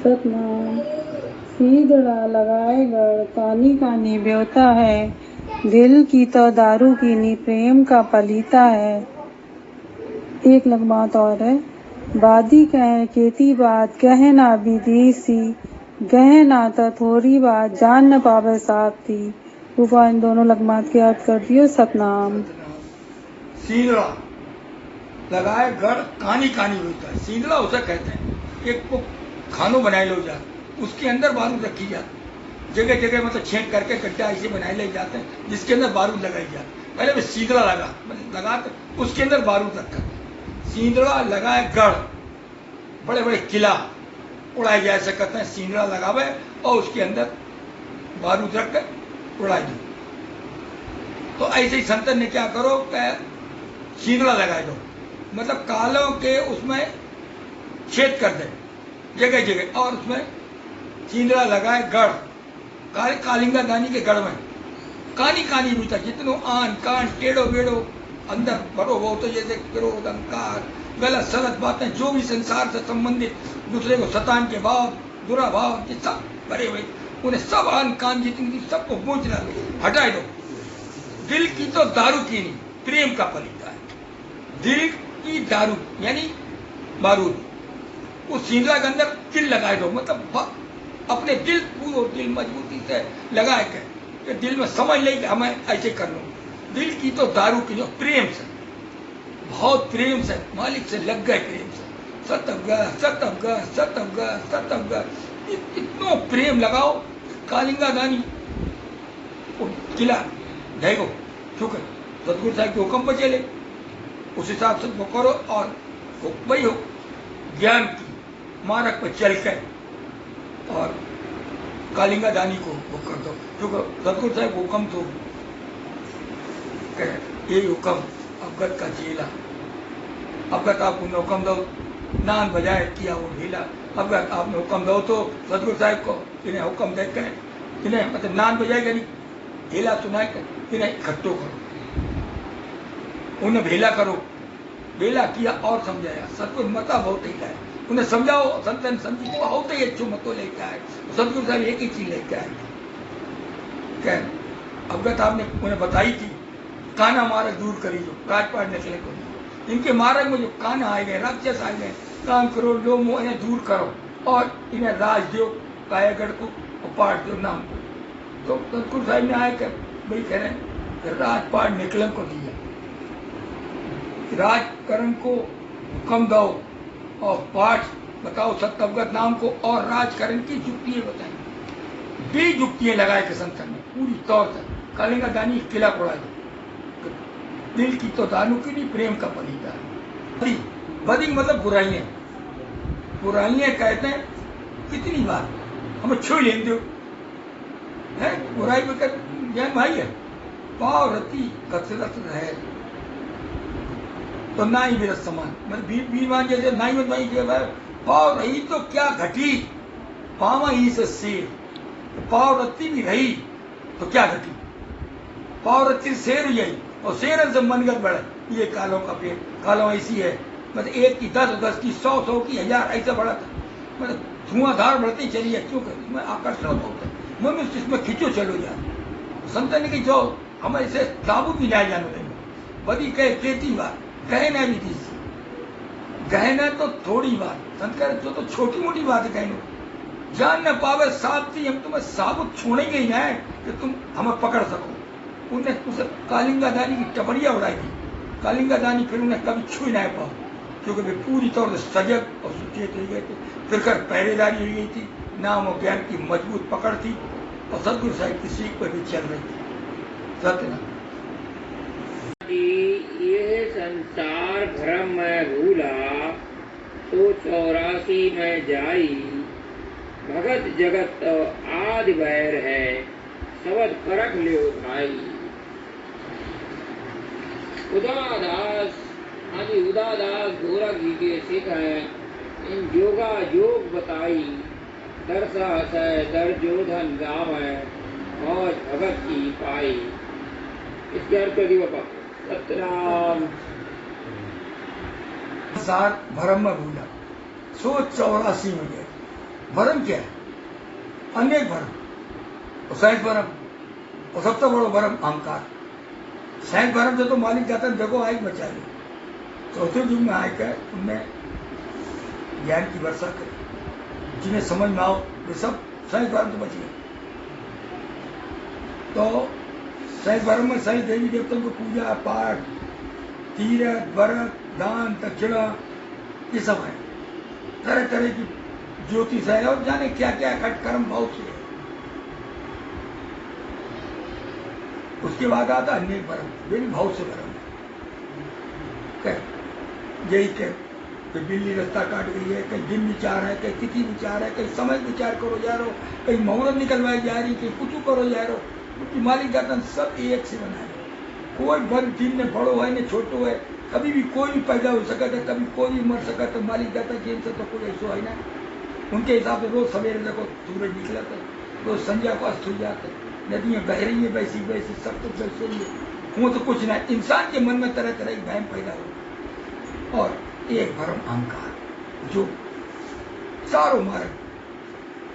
सतनाम। सीधड़ा लगाए गढ़ कानी कानी ब्योता है, दिल की तो दारू कीनी प्रेम का पलीता है। एक लगमात और है। बादी कहे केती बात कहे ना विदेशी, गहे ना तो थोड़ी बात जान न पावे साथ थी। ऊपर इन दोनों लगमात के अर्थ कर दियो। सतनाम। सींदड़ा लगाए गढ़ कानी कानी होता है। सींदड़ा उसे कहते हैं। एक को खानो बनाए लो जा, उसके अंदर बारूद रखी जाती, जगह जगह मतलब छेद करके गड्ढा ऐसे बनाए ले जाते हैं जिसके अंदर बारूद लगाई जाती। पहले मैं सींदड़ा लगा उसके अंदर बारूद रखा। सींदड़ा लगाए गढ़, बड़े बड़े किला उड़ाए जा सकते हैं। सींदड़ा लगावे और उसके अंदर बारूद रख कर उड़ाई दो। तो ऐसे ही संतन ने क्या करो, सींदड़ा लगाए दो, मतलब कालों के उसमें छेद कर दे जगह जगह, और उसमें सींदड़ा लगाए गढ़, कालिंगा दानी के गढ़ में कानी कानी भी था, जितनो आन कान टेढ़ो बेड़ो अंदर भरो वो, तो जैसे क्रोध अहंकार गलत सलत बातें जो भी संसार से संबंधित दूसरे को सतान के भाव बुरा भाव ये सब भरे हुए, उन्हें सब आन कान जितनी सबको बूझ हटाए दो। दिल की तो दारू की नहीं प्रेम का पलीता है। दिल की दारू यानी बारूद, उस सींदड़ा के अंदर दिल लगाए दो, मतलब अपने दिल पूरा दिल मजबूती से लगाए के दिल में समझ ले कि हमें ऐसे कर लो। दिल की तो दारू की जो प्रेम से, बहुत प्रेम से मालिक से लग गए, प्रेम से सतब इतनो प्रेम लगाओ। कालिंगा दानी किला ढेगो शुक्र सतगुरु साहब के हुक्म पर चले, उस हिसाब से वो करो, और वही हो ज्ञान की मार्ग पर चल कर और कालिंगा दानी को वो कर दो। शुक्र सतगुरु साहब हुक्म तो यही हुक्म अवगत का चेला, अवगत आपको हुक्म दो नान बजाए किया वो ढीला। अवगत आपने हुक्म दो तो सतगुरु साहब को इन्हें हुक्म देकर इन्हें मतलब नान बजाएगा नहीं, ढीला सुनाए कर इन्हें इकट्ठो करो, उन्हें भेला करो। भेला किया और समझाया, सतगुरु मता बहुत ही है, उन्हें समझाओ, संतन समझी बहुत ही अच्छो मतो लेके आए। सतगुरु साहब एक ही चीज लेके आए, क्या अवगत आपने उन्हें बताई थी, काना मार्ग दूर करी जो राजपाट निकले को, इनके मार्ग में जो काना आए गए, राक्षस आए गए, काम करो लो मोह इन्हें दूर करो और इन्हें राज दो, कायागढ़ को और पाठ दो नाम को। तो सतगुरु साहब ने आए कर भाई कह रहे हैं राजपाट निकलन को दिया, राजकरण को हुक्म दो और पाठ बताओ सत्यवगत नाम को, और राजकरण की जुक्तियां बताई, 20 जुक्तियां लगाए के संतन ने पूरी तौर से। कालिंगा दानी किला कोड़ा दो, दिल की तो दानू की नहीं प्रेम का पलीता है। बदी मतलब बुराइयां, बुराइयां कहते हैं कितनी बार हमें छू लें दो है, बुराई में कर ज्ञान भाई है, पाव रति कसरत है तो ना ही मेरा समान, मतलब बीमान जैसे ना ही मत भाई पाव रही तो क्या घटी, पावा ही से शेर, पाव रत्ती भी रही तो क्या घटी, पाव रत्ती शेर हुई और शेर से मनगत बढ़े। ये कालों का पेड़, कालों ऐसी है, मतलब एक की 10, 10 की 100, 100 की 1000 ऐसा बढ़ा था, मतलब धुआंधार बढ़ती चली है, क्यों कर इसमें आकर्षण होता है, मनुष्य इसमें खींचो चलो यार। संतन की जो हम ऐसे ताबूत भी जाए जाने देंगे, बदी कहे केती बात कहना भी थी, कहना तो थोड़ी बात, संत कह जो तो छोटी मोटी बात है कहना, जान न पावे साथ थी, हम तुम्हें साबुत छोड़ेंगे ही ना कि तुम हमें पकड़ सको। उन्हें उसे कालिंगा दानी की टपरिया उड़ाई थी, कालिंगा दानी फिर उन्हें कभी छू ना पाओ, क्योंकि वे पूरी तौर से सजग और सुचेत हो गए थे, फिर कर पहरेदारी हो गई थी, नाम और ज्ञान की मजबूत पकड़ थी और सतगुरु साहिब की सीख पर भी चल रही थी। सत्यनारायण ये संसार भ्रम में भूला, तो 84 में जाई, भगत जगत तो आदि बैर है, सबद परख लियो भाई। उदादास उदादास गोरख जी के सिख है, इन योगा योग बताई, दरसा है दर जोधन गाँव है और भगत की पाई। इसके अर्थ कर दिया पापा सतराम। संसार भरम में भूला, 184 में गए, भरम क्या है? अनेक भरम और सहज भरम और सबसे बड़ो भरम अहंकार। सहज भरम से तो मालिक जाता है जगो आय बचा ली। चौथे युग में आय का उनमें ज्ञान की वर्षा करी, जिन्हें समझ में आओ वे सब सहज भरम से बचिए। तो सहज भरम में सहज देवी देवताओं को पूजा पाठ, तीर्थ, व्रत, दान, दक्षिणा ये सब है। तरह तरह की ज्योतिष है और जाने क्या क्या कर्म भाव से। उसके बाद आता अनेक भरम, वे भी भाव से भरम है। यही कह बिल्ली रास्ता काट गई है, कहीं दिन विचार है, कहीं तिथि विचार है, कहीं समय विचार करो जा रहे हो, कहीं मुहूर्त निकलवाई जा रही, कहीं कुछ करो जा रहे हो। क्योंकि मालिक जाता सब एक से बना है। कोई वर्ग दिन में बड़ो है न छोटो है, कभी भी कोई भी पैदा हो सका था, कभी कोई भी मर सका था। मालिक जाता कि इनसे तो कोई ऐसा है ना। उनके हिसाब से रोज सवेरे देखो सूरज निकला था, रोज संध्या को अस्त हो जाता, नदियां बह रही है वैसी वैसी, सब कुछ वैसे ही है। वो तो कुछ ना, इंसान के मन में तरह तरह की भयम पैदा हो। और एक भरम अहंकार जो चारों मार्ग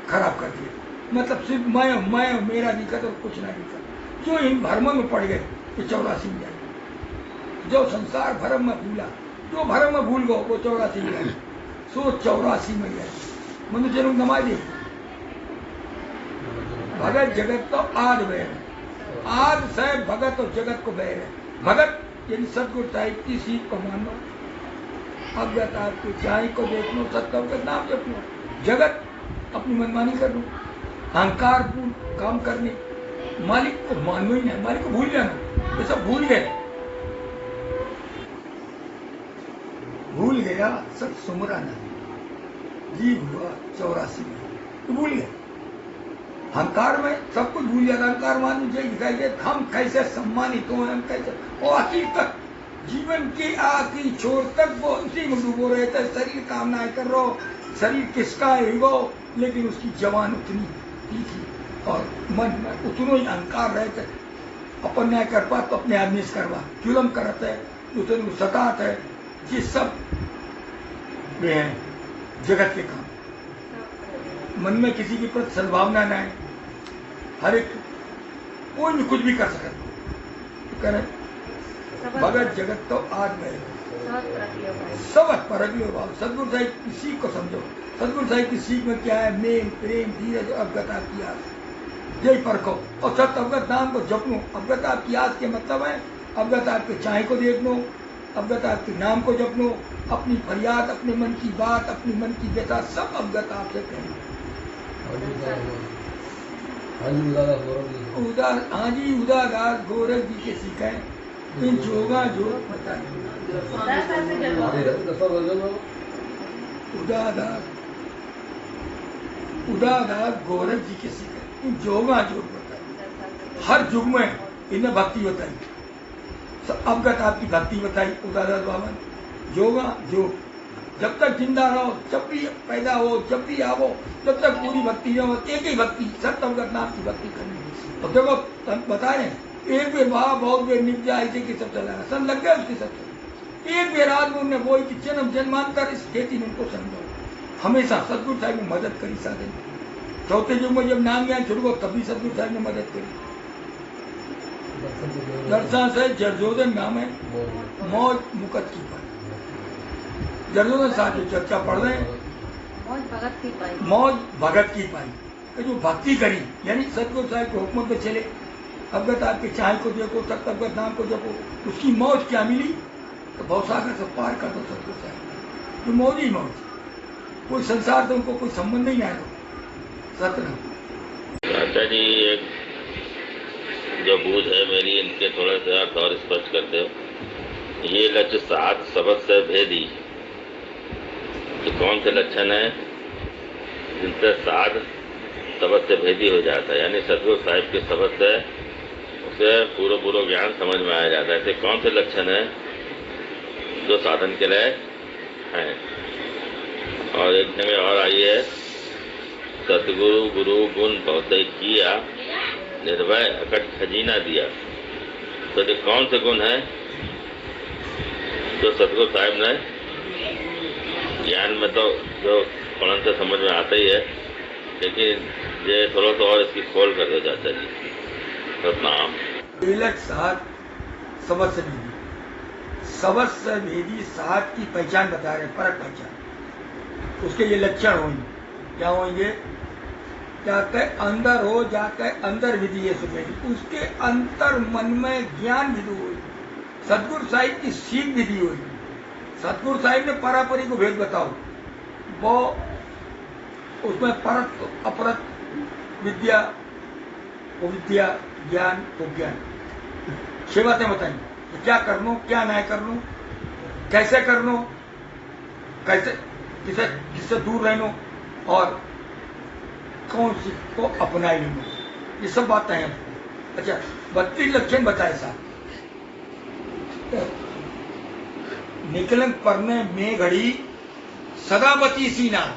खराब कर दिया। मतलब सिर्फ मैं मेरा दिखा तो कुछ ना दिखा। जो इन भरमों में पड़ गए तो 84 में जाएंगे। जो संसार भरम में भूला, जो भरम में भूल गो वो 84 में जाएंगे। सो 84 में जाएंगे। मनुष्य लोग नमाज भगत जगत तो आद बैर है। आद से भगत और जगत को बैर है। भगत यानी सदगुरु साहिब की सीख को मानो, अवगत आपके चाहे को देख लो, सत्य का नाम जप लो। जगत अपनी मनमानी कर लो, अहंकार पूर्ण काम करने, मालिक को मानो ही नहीं, मालिक को भूल जाना। ये सब भूल गए, भूल गया सब सुमरा नहीं। जीव हुआ 84 में तो भूल गए। अहंकार में सब कुछ भूल जाता। अहंकार मान मुझे दिखाई दे हम कैसे सम्मानित हो, हम कैसे, और आखिर तक जीवन के आखिरी छोर तक वो उसी में डूबो रहता है। शरीर कामनाएं कर रहो, शरीर किसका है वो, लेकिन उसकी जवान उतनी तीखी और मन में उतनो ही अहंकार रहता है। अपन न्याय कर पा तो अपने आदमी से करवा, जुलम करता है, उतने को सताता है। ये सब वे हैं जगत के काम। मन में किसी के प्रति सद्भावना न है। हर एक कोई भी कुछ भी कर सकता तो कह रहे भगत जगत तो आज में सबक परगियो भाव। सदगुरु साहिब की सीख को समझो। सदगुरु साहिब की सीख में क्या है? मेल, प्रेम, धीरज, अवगत आपकी आस, यही परखो। और सत अवगत नाम को जप लो। अवगत आपकी आस के मतलब है अवगत आपके चाहे को देख लो, अवगत आपके नाम को जप लो, अपनी फरियाद, अपने मन की बात, अपने मन की व्यथा सब अवगत आपसे कहें। हाँ जी, उदारदास गोरख जी के सीखें इन जोगा जोग बताए। उदारदास गोरख जी के सीखें इन जोगा जोग बताए। हर युग में इन्हें भक्ति बताई, अवगत आपकी भक्ति बताई उदारदास बाबा ने। योगा योग, जब तक जिंदा रहो, जब भी पैदा हो, जब भी आवो, जब तक पूरी भक्ति न हो, एक ही भक्ति, सत्य अवगत नाम की भक्ति करनी। और देखो बता रहे एक बेर वहा बहुत बेर निपजा ऐसे कि सब चला सन लग गया उसके सब। एक बेर आदमी ने बोल कि जन्म जन्मांतर इस खेती में उनको समझो। हमेशा सदगुरु साहिब ने मदद करी साधन। चौथे युग में जब नाम ज्ञान छुड़ गो तभी सदगुरु साहिब ने मदद करी। दर्शन से जरजोदन नाम है, मौज मुकत की पाई। जरजोदन साहब जो चर्चा पढ़ रहे हैं, मौज भगत की पाई। तो जो भक्ति करी यानी सदगुरु साहिब के हुक्म पे चले, अवगत आपके चाहे को देखो, सत्य अवगत नाम को जपो, उसकी मौज क्या मिली? तो भवसागर से पार कर दो सदगुरु साहिब। तो मौज ही मौज, कोई संसार से उनको कोई संबंध ही नहीं आया। सत्य अच्छा जी, एक जो बूझ है मेरी, इनके थोड़ा सा और स्पष्ट करते हो। ये लक्ष्य 7 शब्द से भेदी, तो कौन से लक्षण है जिनसे 7 शब्द से भेदी हो जाता है? यानी सदगुरु साहिब के शब्द से उसे पूरा ज्ञान समझ में आ जाता है। ऐसे कौन से लक्षण है जो साधन के लिए हैं? और एक जगह और आई है, सतगुरु गुरु गुण बहुत किया, निर्भय अकट खजीना दिया। तो ये कौन से गुण है जो सतगुरु साहिब ने ज्ञान में तो जो पढ़न से समझ में आता ही है, लेकिन ये थोड़ा सा और इसकी खोल कर दो चाचा जी। सतनाम। तिलक साहब सबस से भेदी, सबस से भेदी साहब की पहचान बता रहे, परक पहचान। उसके ये लक्षण होंगे, क्या होंगे? जाके अंदर हो, जाके अंदर विधि है सुबेदी, उसके अंतर मन में ज्ञान विधि हुई, सतगुरु साहिब की सीख विधि हुई। सतगुरु साहिब ने परापरी को भेद बताओ, वो उसमें परत अपरत विद्या, विद्या ज्ञान विज्ञान 6 बातें बताई, क्या करनो, क्या ना करनो, कैसे करनो, कैसे किसे किससे दूर रहनो, और कौन सी को अपनाई लेनो, ये सब बातें हैं। अच्छा, 32 लक्षण बताए साहब। निकलन परने में घड़ी सदावती सी नार,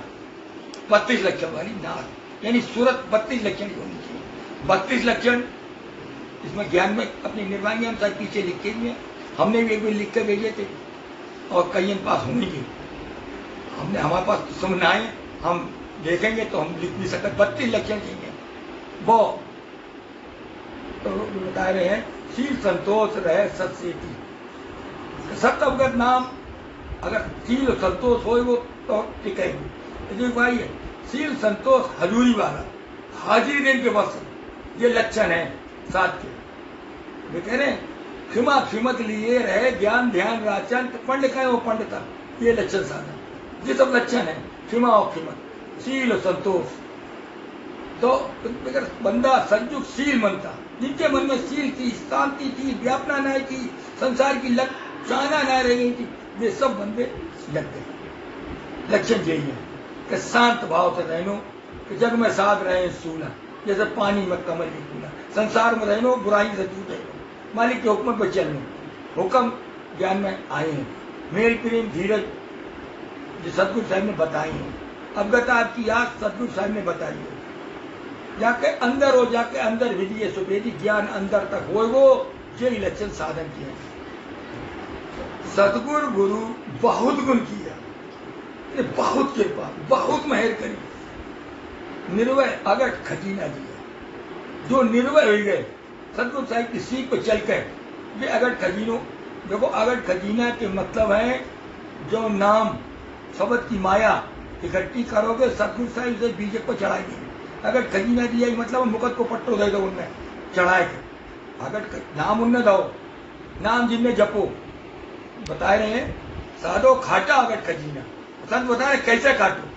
32 लक्षण वाली नार, यानी सूरत 32 लक्षण की होनी चाहिए। 32 लक्षण इसमें ज्ञान में अपनी निर्वाणी हम शायद पीछे लिखे हुए हैं, हमने भी एक बार लिख के भेजे थे और कई पास होंगे, हमने हमारे पास समझ ना आए, हम देखेंगे तो हम लिख भी सकते। 32 लक्षण चाहिए वो तो बता रहे हैं। शील संतोष रहे सत्सेती, सत्य अवगत नाम, अगर शील संतोष हो वो तो टिकेंगे। जो भाई है शील संतोष हजूरी वाला, हाजिरी देने के बस, ये लक्षण है साथ के। वे कह रहे हैं क्षमा क्षमत लिए रहे, ज्ञान ध्यान राचन, पंडित का वो पंडिता, ये लक्षण साधन, ये सब लक्षण है। क्षमा और क्षमत, शील संतोष। तो अगर बंदा संयुक्त शील बनता, जिनके मन में शील थी, शांति थी, व्यापना नहीं थी, संसार की चाहना नहीं रह गई थी, वे सब बंदे लग गए। लक्षण यही है कि शांत भाव से रहनो, कि जग में साध रहे सूला, जैसे पानी में कमल की कूला, संसार में रहनो, बुराई से दूर रहनो, मालिक के हुक्म पर चलनो, हुक्म ज्ञान में आए हैं। मेल प्रेम धीरज जो सतगुरु साहब ने बताई है, अवगत आपकी याद सतगुरु साहब ने बताई है। जाके अंदर हो, जाके अंदर विधि सुवेदी, ज्ञान अंदर तक हो, वो ये लक्षण साधन किया। सतगुरु गुरु बहुत गुण किया, बहुत कृपा, बहुत मेहर करी, निर्भय अगट खजीना दिया। जो निर्भय हो गए सतगुरु साहिब की सीख पर चलकर, ये अगट खजीनों, देखो अगट खजीना के मतलब है जो नाम शब्द की माया इकट्ठी करोगे, सतगुरु साहिब से बीजे को चढ़ाएंगे। अगर खजीना दिया मतलब मुकद को पट्टो दे दो, उनमें चढ़ाए के अगर नाम उनने दो, नाम जिनने जपो, बता रहे हैं साधो खाटा अगर खजीना। संत बता रहे कैसे काटो,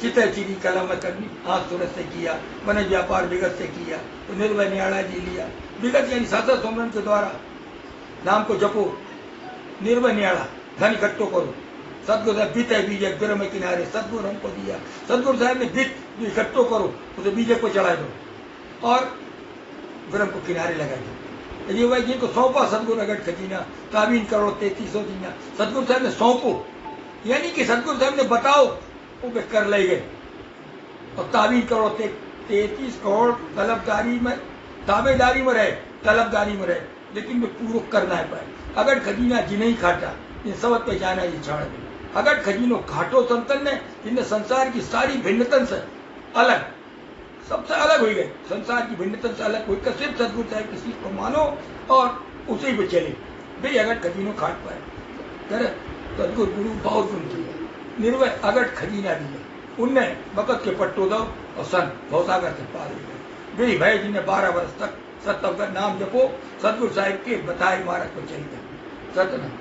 चित्र चीरी कलम में करनी, हाथ सूरत से किया, मन व्यापार विगत से किया, तो निर्भय न्याड़ा जी लिया। विगत यानी शास्त्र सुमरन के द्वारा नाम को जपो, निर्भय न्याड़ा धन इकट्ठो करो। सतगुरु साहब बीत है बीजे गिर में किनारे, सतगुरु हमको दिया, सतगुरु साहब ने बीत जो इकट्ठो करो उसे बीजे को चढ़ा दो और ग्रम को किनारे लगा दो। ये भाई जिनको सौंपा सतगुरु अगट खजीना, ताबीन करो 3300 जीना, सतगुरु साहब ने सौंपो, यानी कि सतगुरु साहब ने बताओ वो वे कर ले गए, और ताबीन करो 33 करोड़ तलबदारी में, दावेदारी में रहे, तलबदारी में रहे, लेकिन वे पूरा करना है पाए। अगट खजीना जिन्हें खाटा, इन सब पहचाना ये छाड़ दे। अगट खजीनो घाटो संतन ने, जिनने संसार की सारी भिन्नतन से अलग, सबसे अलग हो गए, संसार की भिन्नतन से अलग होकर सिर्फ सतगुरु साहिब किसी को मानो और उसी पे चले, वे अगट खजीनो खाट पाए। करे सतगुरु गुरु बहुत गुण किया, निर्भय अगट खजीना दिया, उनने बकत के पट्टो दो और सन भवसागर से पार हो गए। वे भाई जिन्हें 12 वर्ष तक सत्य नाम जपो, सतगुरु साहिब के बताए मार्ग पर चल गए। सतना